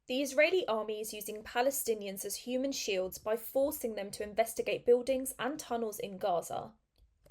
The Israeli army is using Palestinians as human shields by forcing them to investigate buildings and tunnels in Gaza.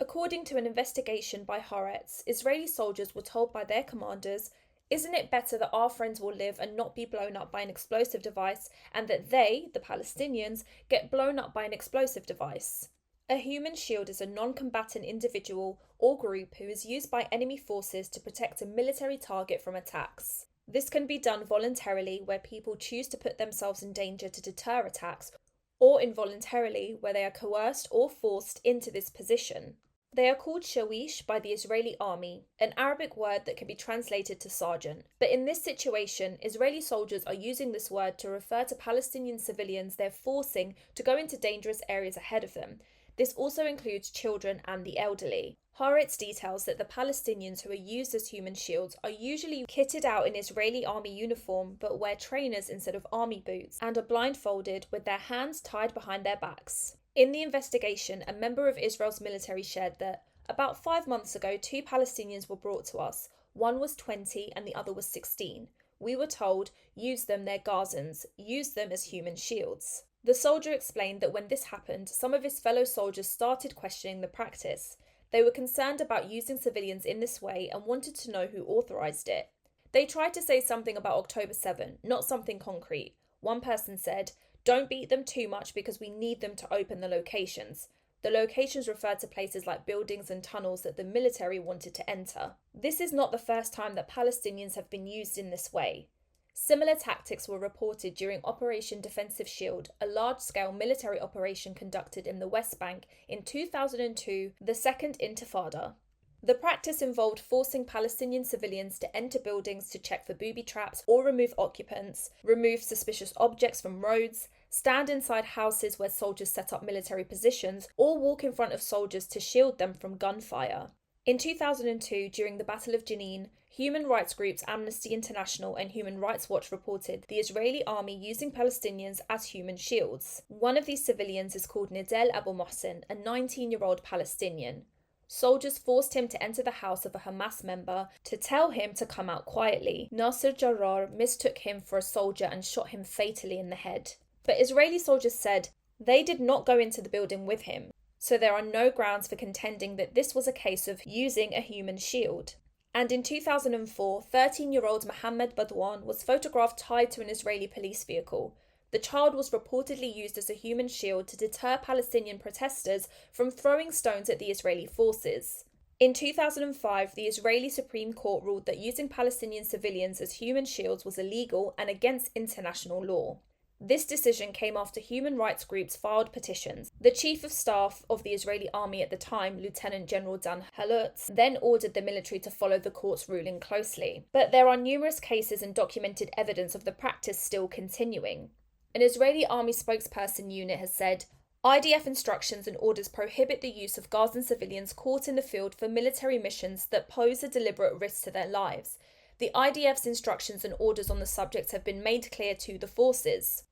According to an investigation by Haaretz, Israeli soldiers were told by their commanders, "Isn't it better that our friends will live and not be blown up by an explosive device, and that they, the Palestinians, get blown up by an explosive device?" A human shield is a non-combatant individual or group who is used by enemy forces to protect a military target from attacks. This can be done voluntarily, where people choose to put themselves in danger to deter attacks, or involuntarily, where they are coerced or forced into this position. They are called shawish by the Israeli army, an Arabic word that can be translated to sergeant. But in this situation, Israeli soldiers are using this word to refer to Palestinian civilians they're forcing to go into dangerous areas ahead of them. This also includes children and the elderly. Haaretz details that the Palestinians who are used as human shields are usually kitted out in Israeli army uniform but wear trainers instead of army boots and are blindfolded with their hands tied behind their backs. In the investigation, a member of Israel's military shared that about 5 months ago, 2 Palestinians were brought to us. One was 20 and the other was 16. We were told, use them, they're Gazans, use them as human shields. The soldier explained that when this happened, some of his fellow soldiers started questioning the practice. They were concerned about using civilians in this way and wanted to know who authorised it. They tried to say something about October 7, not something concrete. One person said, "Don't beat them too much because we need them to open the locations." The locations referred to places like buildings and tunnels that the military wanted to enter. This is not the first time that Palestinians have been used in this way. Similar tactics were reported during Operation Defensive Shield, a large-scale military operation conducted in the West Bank in 2002, the Second Intifada. The practice involved forcing Palestinian civilians to enter buildings to check for booby traps or remove occupants, remove suspicious objects from roads, stand inside houses where soldiers set up military positions, or walk in front of soldiers to shield them from gunfire. In 2002, during the Battle of Jenin, human rights groups Amnesty International and Human Rights Watch reported the Israeli army using Palestinians as human shields. One of these civilians is called Nidal Abu Mohsen, a 19-year-old Palestinian. Soldiers forced him to enter the house of a Hamas member to tell him to come out quietly. Nasser Jarrar mistook him for a soldier and shot him fatally in the head. But Israeli soldiers said they did not go into the building with him, so there are no grounds for contending that this was a case of using a human shield. And in 2004, 13-year-old Mohammed Badwan was photographed tied to an Israeli police vehicle. The child was reportedly used as a human shield to deter Palestinian protesters from throwing stones at the Israeli forces. In 2005, the Israeli Supreme Court ruled that using Palestinian civilians as human shields was illegal and against international law. This decision came after human rights groups filed petitions. The Chief of Staff of the Israeli army at the time, Lieutenant General Dan Haaretz, then ordered the military to follow the court's ruling closely. But there are numerous cases and documented evidence of the practice still continuing. An Israeli army spokesperson unit has said, IDF instructions and orders prohibit the use of Gazan civilians caught in the field for military missions that pose a deliberate risk to their lives. The IDF's instructions and orders on the subject have been made clear to the forces.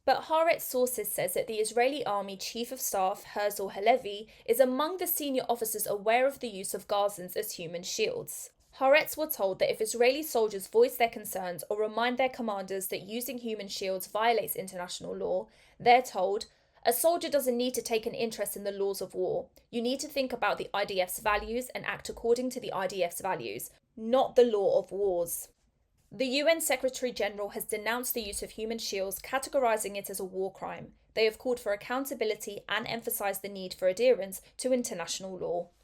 But Haaretz sources says that the Israeli Army Chief of Staff, Herzl Halevi, is among the senior officers aware of the use of Gazans as human shields. Haaretz were told that if Israeli soldiers voice their concerns or remind their commanders that using human shields violates international law, they're told, "A soldier doesn't need to take an interest in the laws of war. You need to think about the IDF's values and act according to the IDF's values, not the law of wars." The UN Secretary-General has denounced the use of human shields, categorising it as a war crime. They have called for accountability and emphasised the need for adherence to international law.